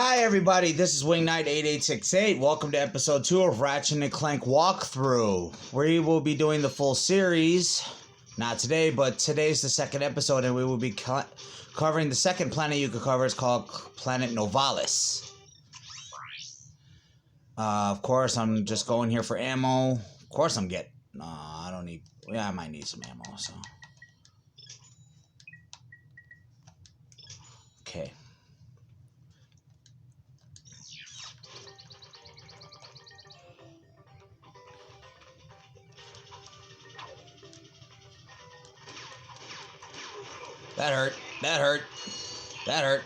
Hi everybody, this is Wing Knight 8868. Welcome to episode 2 of Ratchet and Clank walkthrough. We will be doing the full series. Not today, but today's the second episode, and we will be covering the second planet you could cover. It's called Planet Novalis. Of course, I'm just going here for ammo. Of course I'm getting... I don't need... Yeah, I might need some ammo, so... Okay. That hurt. That hurt. That hurt.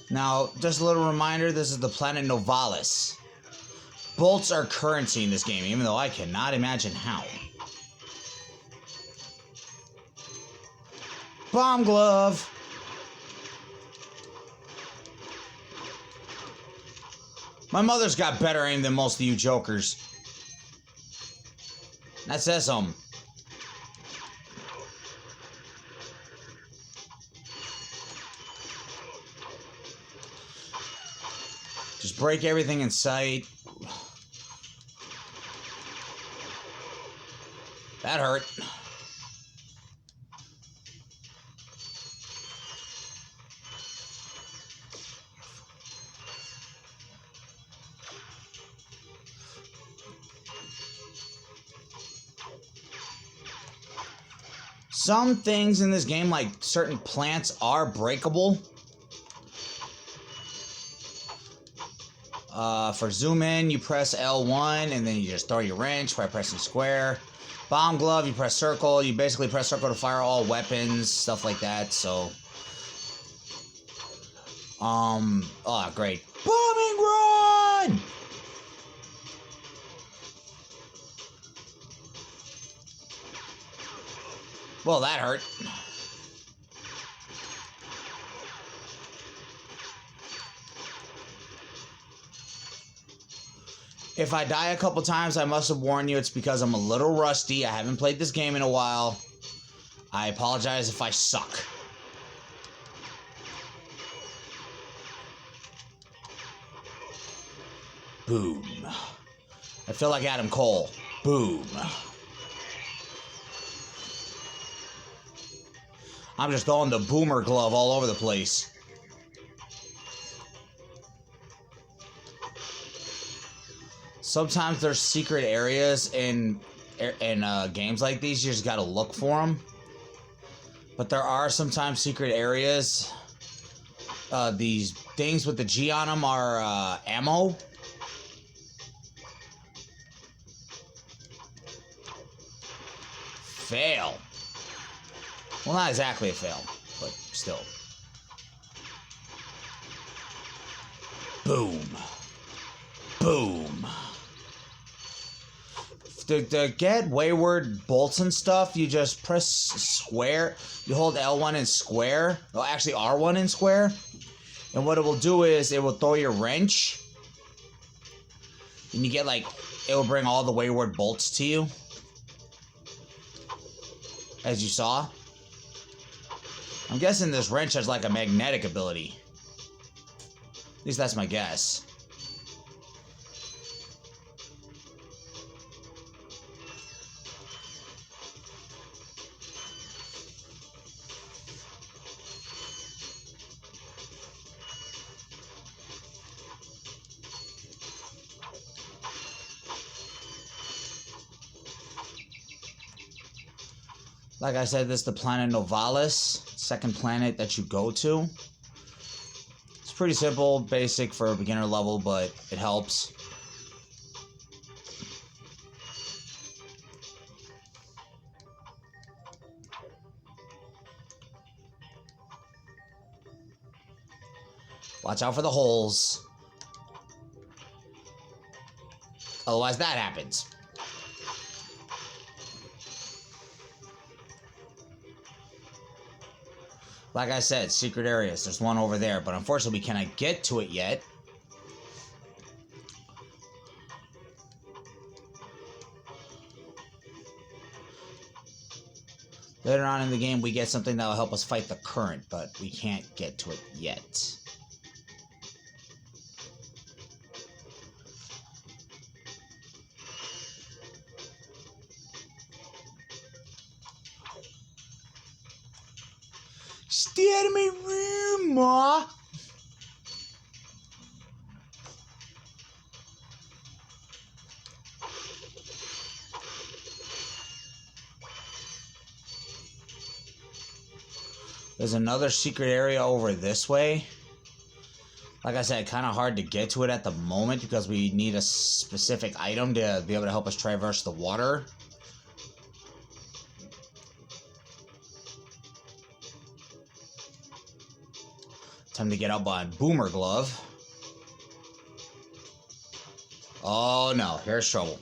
Now, just a little reminder, this is the planet Novalis. Bolts are currency in this game, even though I cannot imagine how. Bomb glove! My mother's got better aim than most of you jokers. That says something. Just break everything in sight. That hurt. Some things in this game, like certain plants, are breakable. For zoom in, you press L1 and then you just throw your wrench by pressing square. Bomb glove, you press circle. You basically press circle to fire all weapons, stuff like that. So, oh great, bombing run! Well, that hurt. If I die a couple times, I must have warned you. It's because I'm a little rusty. I haven't played this game in a while. I apologize if I suck. Boom. I feel like Adam Cole. Boom. I'm just throwing the boomer glove all over the place. Sometimes there's secret areas in games like these. You just gotta look for them. But there are sometimes secret areas. These things with the G on them are ammo. Fail. Well, not exactly a fail, but still. Boom. Boom. To get wayward bolts and stuff, you just press square. You hold L1 and square. Well, actually R1 and square. And what it will do is it will throw your wrench. And you get like, it will bring all the wayward bolts to you. As you saw. I'm guessing this wrench has like a magnetic ability. At least that's my guess. Like I said, this is the planet Novalis, second planet that you go to. It's pretty simple, basic for a beginner level, but it helps. Watch out for the holes. Otherwise, that happens. Like I said, secret areas. There's one over there, but unfortunately we cannot get to it yet. Later on in the game, we get something that will help us fight the current, but we can't get to it yet. Stay out of my room, Ma! There's another secret area over this way. Like I said, kind of hard to get to it at the moment because we need a specific item to be able to help us traverse the water. Time to get up on Boomer Glove. Oh no, here's trouble.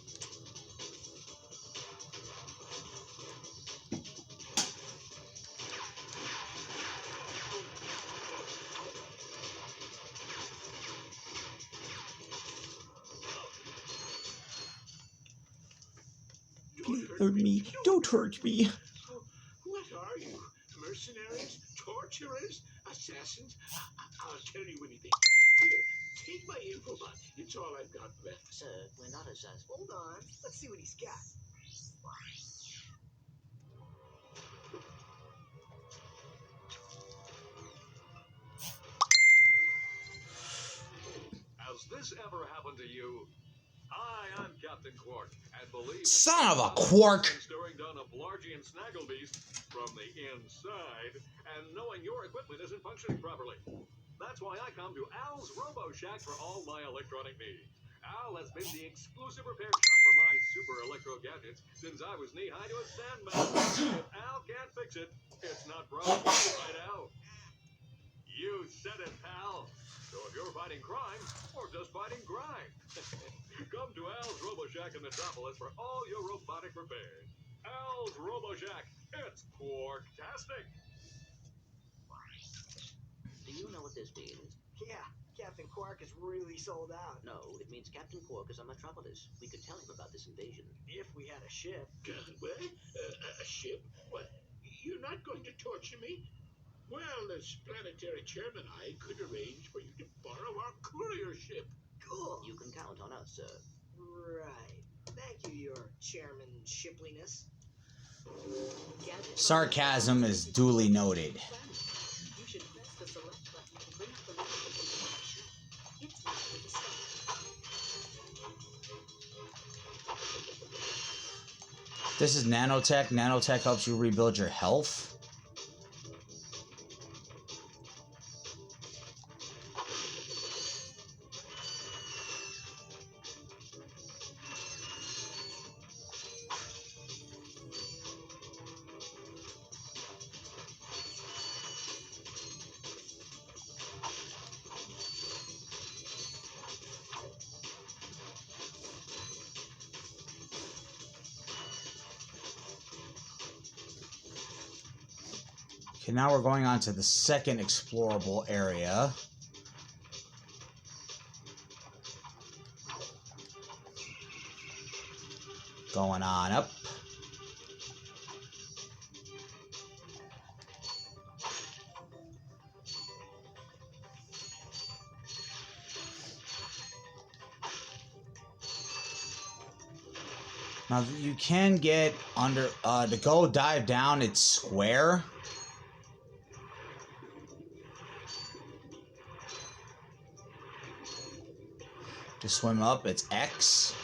Hurt me. Don't hurt me. What are you? Mercenaries? Torturers? Assassins? I'll tell you anything. Here, take my infobot. It's all I've got left. Sir, we're not assassins. Hold on. Let's see what he's got. Has this ever happened to you? Hi, I'm Captain Quark, and believe me, Son of a Quark! staring down a Blargian snagglebeast from the inside, and knowing your equipment isn't functioning properly. That's why I come to Al's Robo Shack for all my electronic needs. Al has been the exclusive repair shop for my super electro gadgets since I was knee-high to a sandmouse. If Al can't fix it, it's not broken, right, Al? You said it, pal. So if you're fighting crime, or just fighting grind, come to Al's RoboShack in Metropolis for all your robotic repairs. Al's RoboShack, it's Quarktastic. Do you know what this means? Yeah, Captain Quark is really sold out. No, it means Captain Quark is on Metropolis. We could tell him about this invasion. If we had a ship. What? A ship? What? You're not going to torture me? Well, as planetary chairman, I could arrange for you to borrow our courier ship. Cool. You can count on us, sir. Right. Thank you, your chairman shipliness. Sarcasm is duly noted. You should press the select button to bring up the list of information. It's likely to start. This is nanotech. Nanotech helps you rebuild your health. Okay, now we're going on to the second explorable area. Going on up. Now you can get under to go dive down, it's square. To swim up, it's X.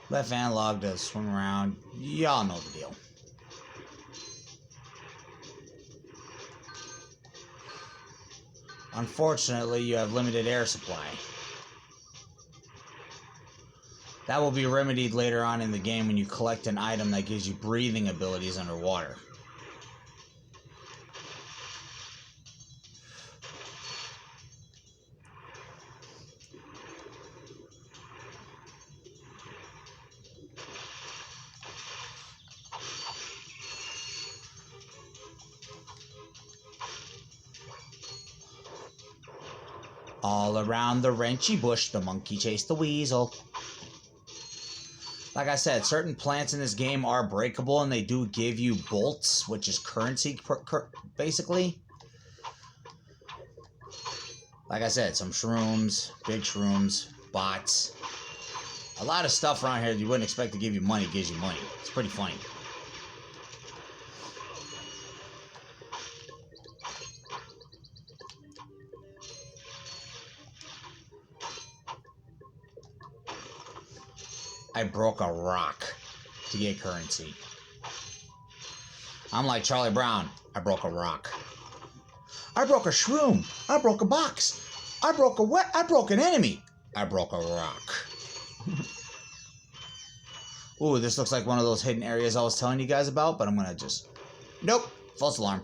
Left analog to swim around. Y'all know the deal. Unfortunately, you have limited air supply. That will be remedied later on in the game when you collect an item that gives you breathing abilities underwater. All around the wrenchy bush, the monkey chased the weasel. Like I said, certain plants in this game are breakable, and they do give you bolts, which is currency, basically. Like I said, some shrooms, big shrooms, bots. A lot of stuff around here that you wouldn't expect to give you money gives you money. It's pretty funny. I broke a rock to get currency. I'm like Charlie Brown. I broke a rock. I broke a shroom. I broke a box. I broke an enemy. I broke a rock. Ooh, this looks like one of those hidden areas I was telling you guys about, but I'm gonna just... Nope. False alarm.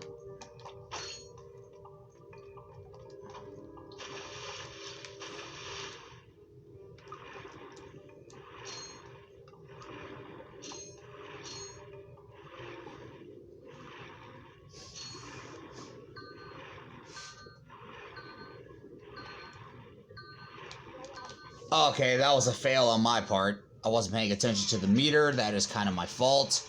Okay, that was a fail on my part. I wasn't paying attention to the meter. That is kind of my fault.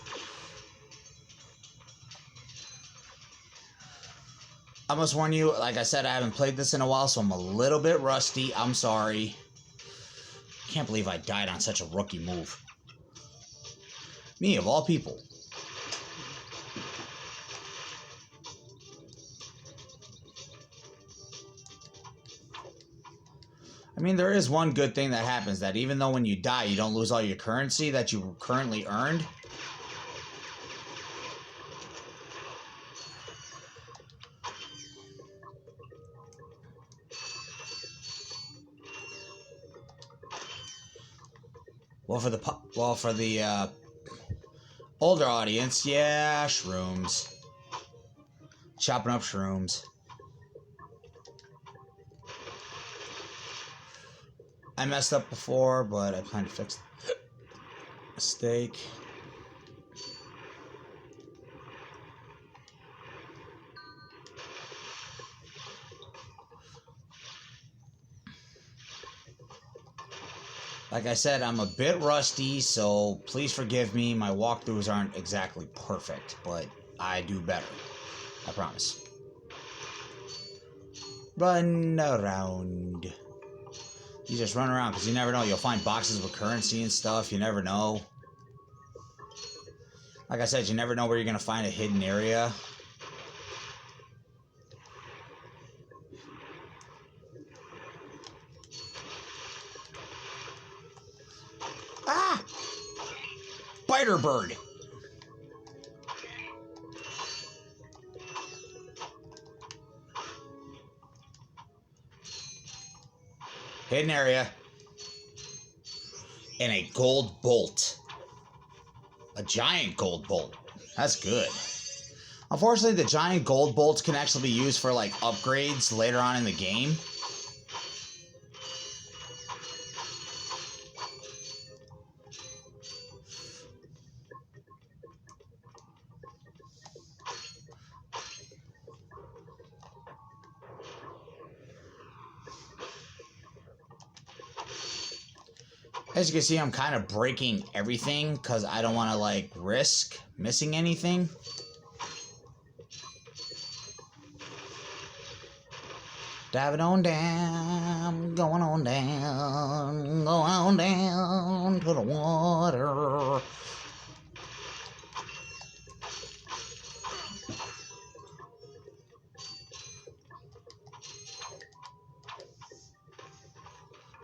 I must warn you, like I said, I haven't played this in a while, so I'm a little bit rusty. I'm sorry. Can't believe I died on such a rookie move. Me, of all people. I mean, there is one good thing that happens, that even though when you die, you don't lose all your currency that you currently earned. Well, for the older audience, yeah, shrooms. Chopping up shrooms. I messed up before, but I plan to fix the mistake. Like I said, I'm a bit rusty, so please forgive me. My walkthroughs aren't exactly perfect, but I do better. I promise. Run around. You just run around, because you never know. You'll find boxes with currency and stuff. You never know. Like I said, you never know where you're going to find a hidden area. Ah! Biter bird. Hidden area. And a gold bolt. A giant gold bolt. That's good. Unfortunately, the giant gold bolts can actually be used for, like, upgrades later on in the game. As you can see, I'm kind of breaking everything because I don't want to, like, risk missing anything. Diving on down, going on down to the water.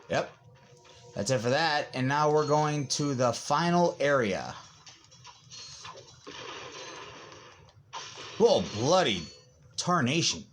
Yep. That's it for that, and now we're going to the final area. Whoa, bloody tarnation.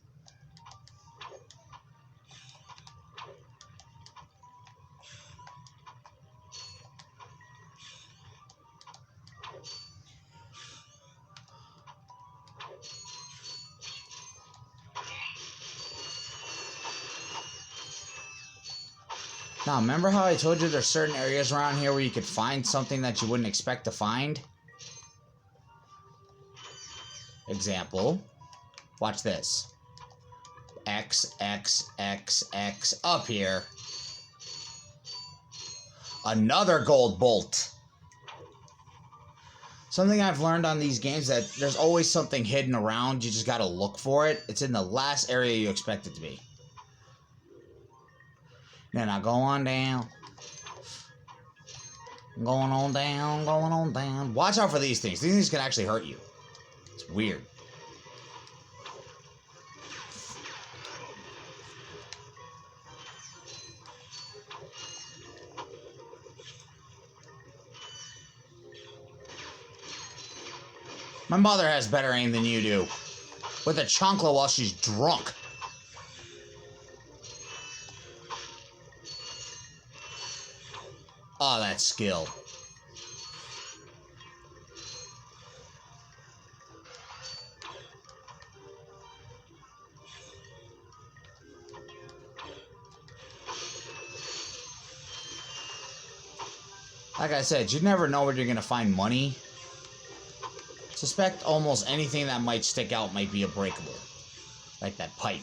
Now, remember how I told you there's certain areas around here where you could find something that you wouldn't expect to find? Example. Watch this. X, X, X, X, up here. Another gold bolt. Something I've learned on these games that there's always something hidden around. You just gotta look for it. It's in the last area you expect it to be. Then I go on down. Going on down, going on down. Watch out for these things. These things can actually hurt you. It's weird. My mother has better aim than you do. With a chancla while she's drunk. Oh, that skill. Like I said, you never know where you're gonna find money. Suspect almost anything that might stick out might be a breakable. Like that pipe.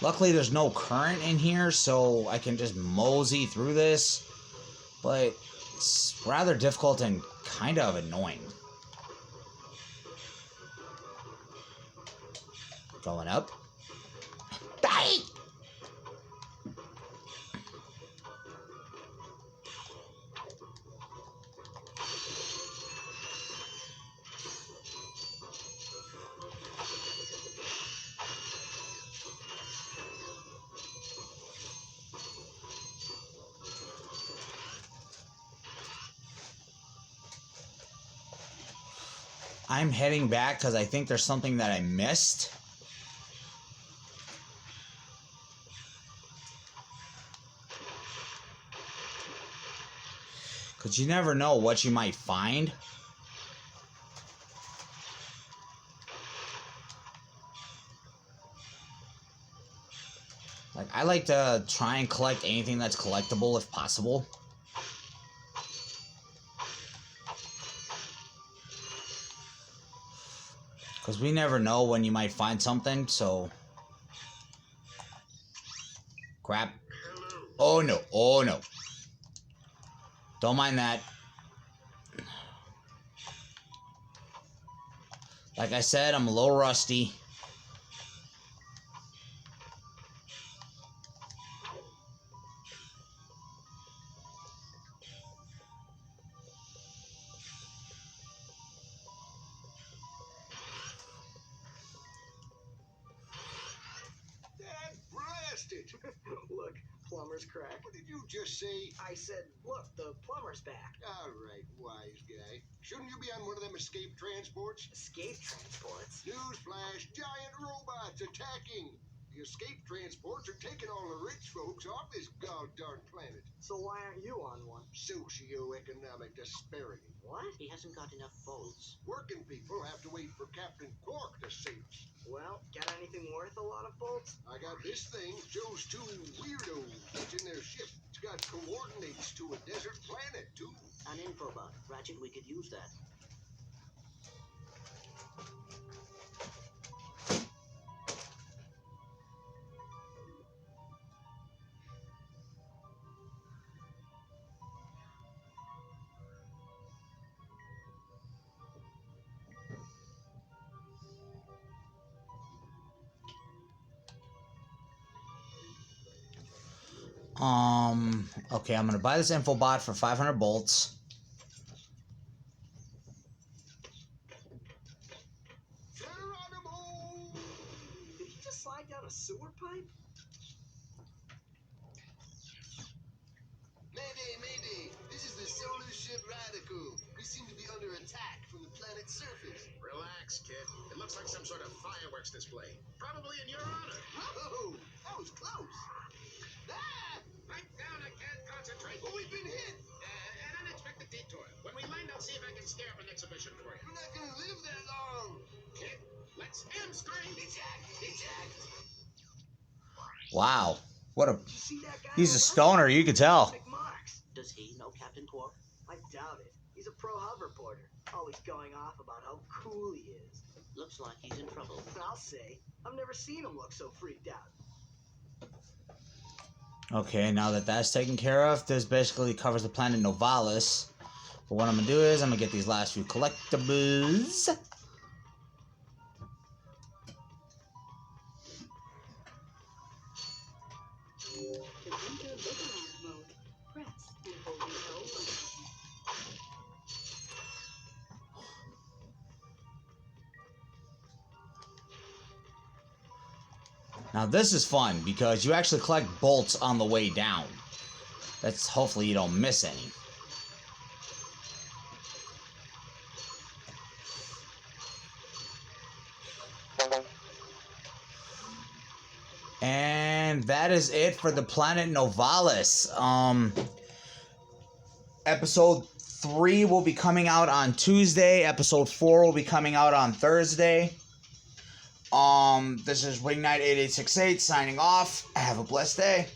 Luckily, there's no current in here, so I can just mosey through this. But it's rather difficult and kind of annoying. Going up. Die! I'm heading back because I think there's something that I missed. Because you never know what you might find. Like, I like to try and collect anything that's collectible if possible. Because we never know when you might find something, so... Crap. Oh no, oh no. Don't mind that. Like I said, I'm a little rusty. Look, plumber's crack. What did you just say? I said, look, the plumber's back. All right, wise guy. Shouldn't you be on one of them escape transports? Escape transports? Newsflash, giant robots attacking. The escape transports are taking all the rich folks off this goddamn planet. So why aren't you on one? Socioeconomic disparity. What? He hasn't got enough bolts. Working people have to wait for Captain Quark to save us. Well, got anything worth a lot of bolts? I got this thing. Shows two weirdos in their ship. It's got coordinates to a desert planet, too. An infobot. Ratchet, we could use that. Okay, I'm gonna buy this infobot for 500 bolts. Geronimo! Did he just slide down a sewer pipe? Mayday, mayday! This is the solar ship Radical. We seem to be under attack from the planet's surface. Relax, kid. It looks like some sort of fireworks display. Probably in your honor. Whoa! That was close! Ah! Pipe down, I can't concentrate. Oh, we've been hit! An unexpected detour. When we land, I'll see if I can scare up an exhibition for you. We're not gonna live that long! Kid, let's hamstring! Eject! Eject! Wow. What a... Did you see that guy? He's a over stoner, you could tell. there? Big marks. Does he know Captain Quark? I doubt it. He's a pro hub reporter. Always going off about how cool he is. Looks like he's in trouble. I'll say. I've never seen him look so freaked out. Okay, now that that's taken care of, this basically covers the planet Novalis. But what I'm gonna do is I'm gonna get these last few collectibles. To enter Vigilance mode, press and hold the L button. Now this is fun because you actually collect bolts on the way down. That's hopefully you don't miss any. And that is it for the planet Novalis. Episode 3 will be coming out on Tuesday. Episode 4 will be coming out on Thursday. This is Wing Knight 8868 signing off. Have a blessed day.